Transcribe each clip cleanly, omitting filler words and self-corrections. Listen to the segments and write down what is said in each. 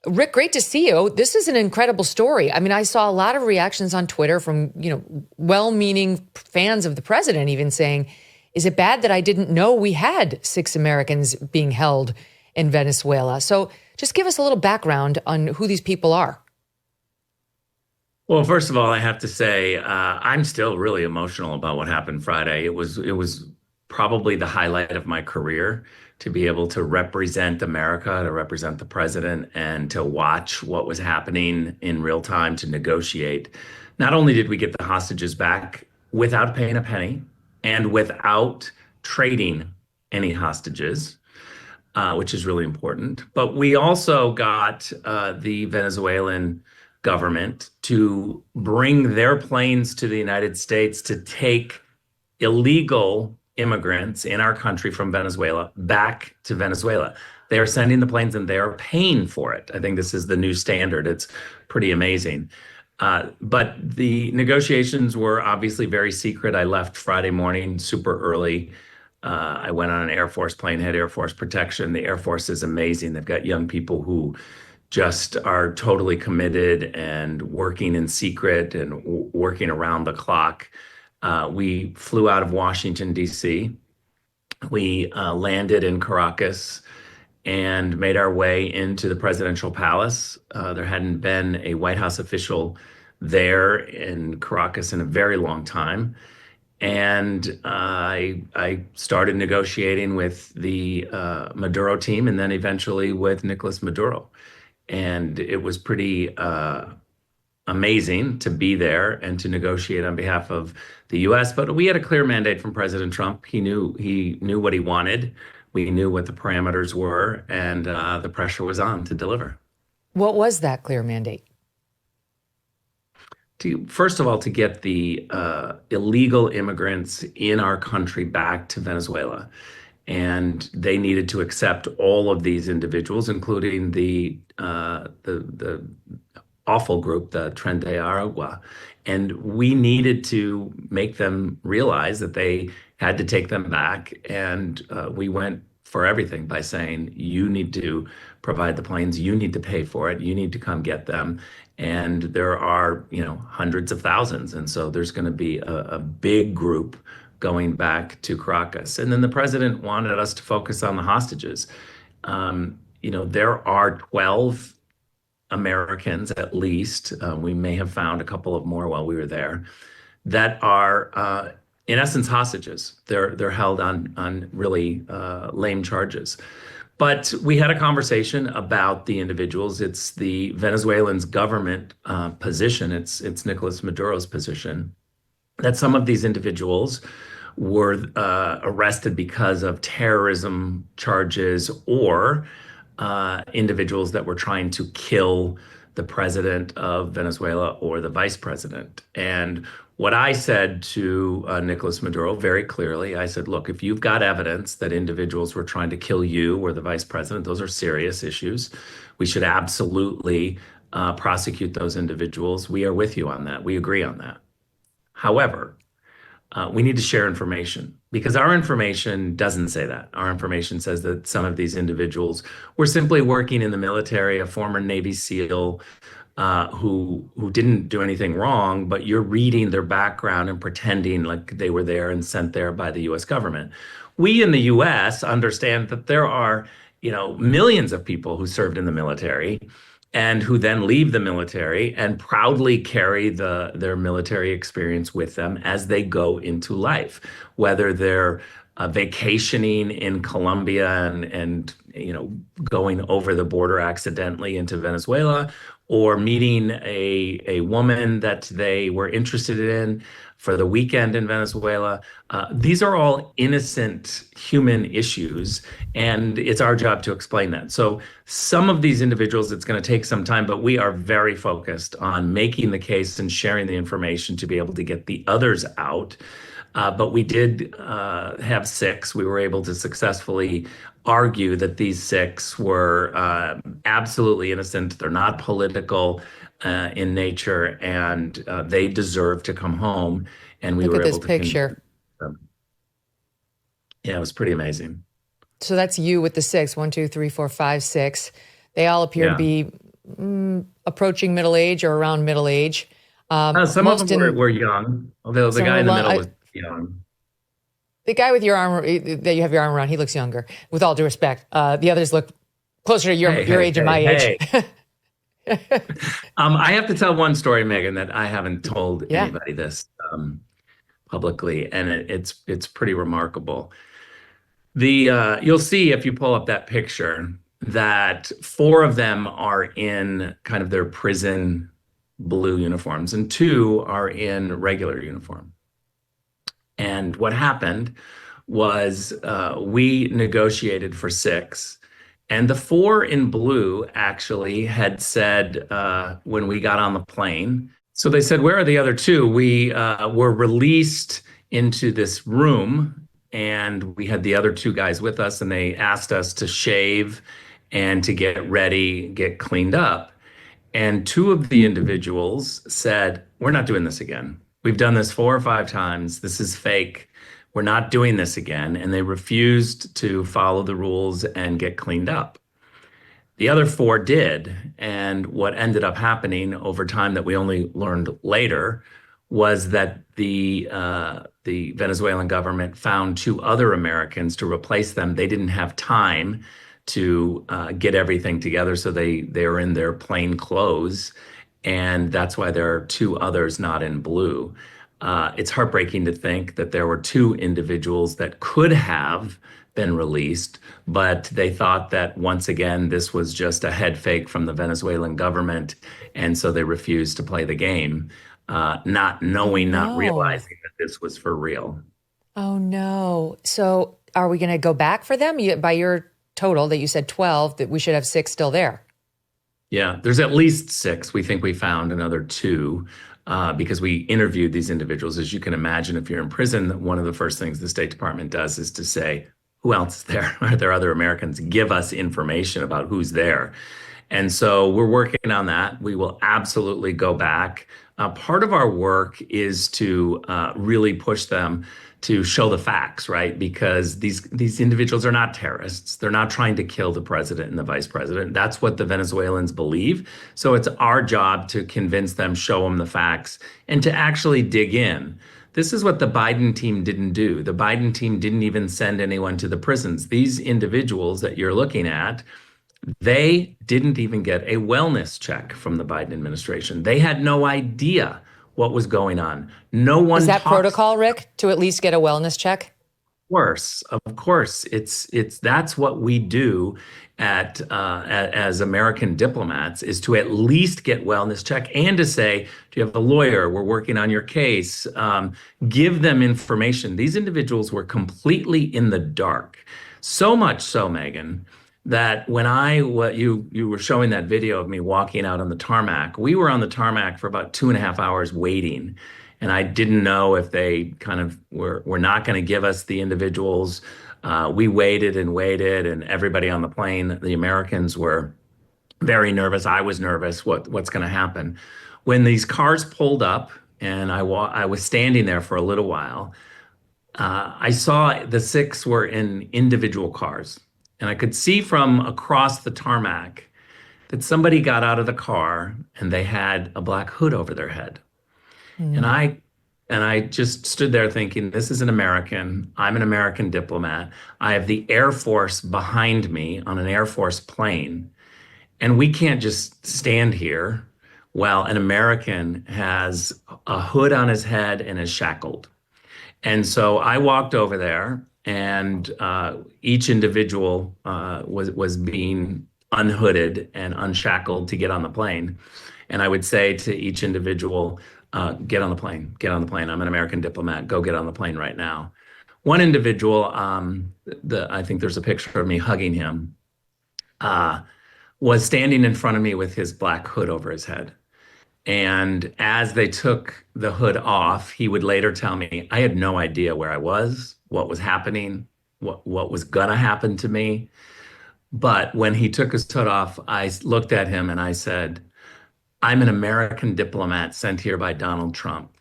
Rick, great to see you. This is an incredible story. I mean, I saw a lot of reactions on Twitter from, well-meaning fans of the president even saying, is it bad that I didn't know we had 6 Americans being held in Venezuela? So just give us a little background on who these people are. Well, first of all, I have to say, I'm still really emotional about what happened Friday. It was probably the highlight of my career to be able to represent America, to represent the president, and to watch what was happening in real time, to negotiate. Not only did we get the hostages back without paying a penny and without trading any hostages, which is really important, but we also got the Venezuelan government to bring their planes to the United States to take illegal immigrants in our country from Venezuela back to Venezuela. They are sending the planes and they are paying for it. I think this is the new standard. It's pretty amazing. But the negotiations were obviously very secret. I left Friday morning super early. I went on an Air Force plane, had Air Force protection. The Air Force is amazing. They've got young people who just are totally committed and working in secret and working around the clock. We flew out of Washington, D.C. We landed in Caracas and made our way into the presidential palace. There hadn't been a White House official there in Caracas in a very long time. And I started negotiating with the Maduro team and then eventually with Nicolas Maduro. And it was pretty amazing to be there and to negotiate on behalf of the U.S. But we had a clear mandate from President Trump. He knew what he wanted. We knew what the parameters were, and the pressure was on to deliver. What was that clear mandate? First of all, to get the illegal immigrants in our country back to Venezuela. And they needed to accept all of these individuals, including the awful group, the Tren de Aragua. And we needed to make them realize that they had to take them back. And we went for everything by saying, you need to provide the planes, you need to pay for it, you need to come get them. And there are, hundreds of thousands. And so there's going to be a big group going back to Caracas. And then the president wanted us to focus on the hostages. There are 12 Americans at least, we may have found a couple of more while we were there, that are in essence hostages. They're held on really lame charges. But we had a conversation about the individuals. It's the Venezuelan government position, it's Nicolas Maduro's position, that some of these individuals were arrested because of terrorism charges or individuals that were trying to kill the president of Venezuela or the vice president. And what I said to Nicolas Maduro very clearly, I said, look, if you've got evidence that individuals were trying to kill you or the vice president, those are serious issues. We should absolutely prosecute those individuals. We are with you on that. We agree on that. However, we need to share information because our information doesn't say that. Our information says that some of these individuals were simply working in the military, a former Navy SEAL who didn't do anything wrong, but you're reading their background and pretending like they were there and sent there by the U.S. government. We in the U.S. understand that there are, millions of people who served in the military and who then leave the military and proudly carry their military experience with them as they go into life, whether they're vacationing in Colombia and going over the border accidentally into Venezuela, or meeting a woman that they were interested in for the weekend in Venezuela. These are all innocent human issues, and it's our job to explain that. So some of these individuals, it's going to take some time, but we are very focused on making the case and sharing the information to be able to get the others out. But we did have 6. We were able to successfully argue that these 6 were absolutely innocent. They're not political in nature, and they deserve to come home. And we were able to look at this picture. Yeah, it was pretty amazing. So that's you with the 6. 1, 2, 3, 4, 5, 6. They all appear to be approaching middle age or around middle age. Some of them were young, although the guy in the middle was young. The guy with your arm that you have your arm around, he looks younger, with all due respect. The others look closer to your age and my age. I have to tell one story, Megan, that I haven't told anybody this publicly, and it's pretty remarkable. You'll see if you pull up that picture that 4 of them are in kind of their prison blue uniforms and 2 are in regular uniform. And what happened was we negotiated for 6, and the 4 in blue actually had said when we got on the plane, so they said, where are the other 2? We were released into this room, and we had the other 2 guys with us, and they asked us to shave and to get ready, get cleaned up. And 2 of the individuals said, we're not doing this again. We've done this 4 or 5 times. This is fake. We're not doing this again. And they refused to follow the rules and get cleaned up. The other 4 did. And what ended up happening over time that we only learned later was that the Venezuelan government found 2 other Americans to replace them. They didn't have time to get everything together, so they were in their plain clothes, and that's why there are 2 others not in blue. It's heartbreaking to think that there were 2 individuals that could have been released, but they thought that once again this was just a head fake from the Venezuelan government, and so they refused to play the game, not knowing, not realizing that this was for real. Oh no! So are we going to go back for them? By your total that you said 12, that we should have 6 still there. Yeah, there's at least 6. We think we found another 2 because we interviewed these individuals. As you can imagine, if you're in prison, one of the first things the State Department does is to say, who else is there? Are there other Americans? Give us information about who's there. And so we're working on that. We will absolutely go back. Part of our work is to really push them to show the facts, right? Because these individuals are not terrorists. They're not trying to kill the president and the vice president. That's what the Venezuelans believe. So it's our job to convince them, show them the facts, and to actually dig in. This is what the Biden team didn't do. The Biden team didn't even send anyone to the prisons. These individuals that you're looking at, they didn't even get a wellness check from the Biden administration. They had no idea what was going on. No one. Is that protocol, Rick, to at least get a wellness check? Of course, it's that's what we do as American diplomats, is to at least get wellness check and to say, do you have a lawyer? We're working on your case. Give them information. These individuals were completely in the dark, so much so, Megan, that when you were showing that video of me walking out on the tarmac, we were on the tarmac for about 2.5 hours waiting. And I didn't know if they kind of were not going to give us the individuals. We waited and waited, and everybody on the plane, the Americans, were very nervous. I was nervous. What's going to happen? When these cars pulled up, and I was standing there for a little while, I saw the 6 were in individual cars. And I could see from across the tarmac that somebody got out of the car and they had a black hood over their head. And I just stood there thinking, this is an American. I'm an American diplomat. I have the Air Force behind me on an Air Force plane. And we can't just stand here while an American has a hood on his head and is shackled. And so I walked over there, and each individual was being unhooded and unshackled to get on the plane. And I would say to each individual, get on the plane, get on the plane. I'm an American diplomat, go get on the plane right now. One individual, I think there's a picture of me hugging him, was standing in front of me with his black hood over his head. And as they took the hood off, he would later tell me, I had no idea where I was, what was happening, what was gonna happen to me. But when he took his hood off, I looked at him and I said, I'm an American diplomat sent here by Donald Trump.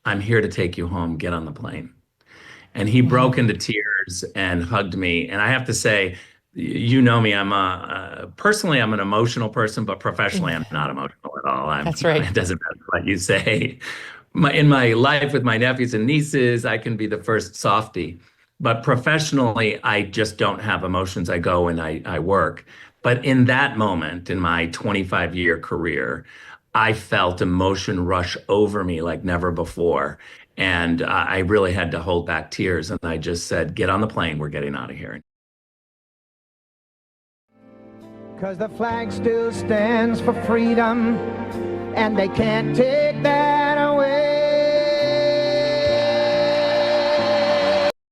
I'm here to take you home, get on the plane. And he broke into tears and hugged me. And I have to say, You know me. Personally, I'm an emotional person, but professionally, I'm not emotional at all. That's right. It doesn't matter what you say. In my life with my nephews and nieces, I can be the first softie. But professionally, I just don't have emotions. I go and I work. But in that moment, in my 25-year career, I felt emotion rush over me like never before. And I really had to hold back tears. And I just said, get on the plane. We're getting out of here. Because the flag still stands for freedom, and they can't take that